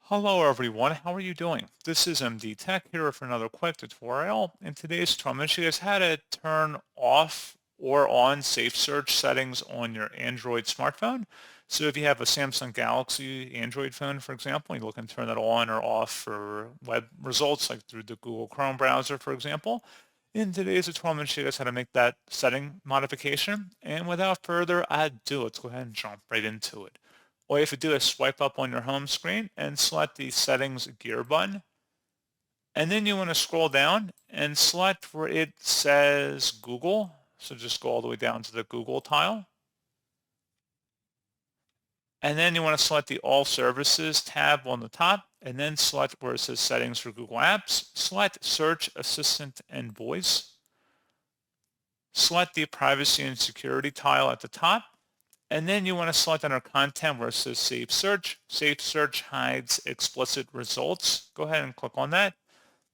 Hello everyone, how are you doing? This is MD Tech here for another quick tutorial. In today's tutorial, I'm going to show you guys how to turn off or on safe search settings on your Android smartphone. So if you have a Samsung Galaxy Android phone, for example, you can turn that on or off for web results like through the Google Chrome browser, for example. In today's tutorial, I'm going to show you guys how to make that setting modification. And without further ado, let's go ahead and jump right into it. All you have to do is swipe up on your home screen and select the settings gear button. And then you want to scroll down and select where it says Google. So just go all the way down to the Google tile. And then you want to select the All Services tab on the top, and then select where it says Settings for Google Apps. Select Search, Assistant, and Voice. Select the Privacy and Security tile at the top. And then you want to select under content where it says Safe Search. Safe Search hides explicit results. Go ahead and click on that.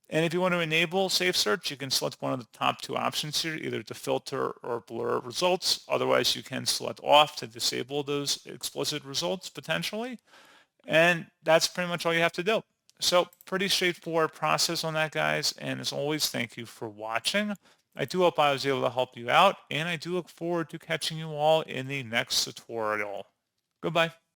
And if you want to enable Safe Search, you can select one of the top two options here, either to filter or blur results. Otherwise, you can select off to disable those explicit results potentially. And that's pretty much all you have to do. So pretty straightforward process on that, guys. And as always, thank you for watching. I do hope I was able to help you out, and I do look forward to catching you all in the next tutorial. Goodbye.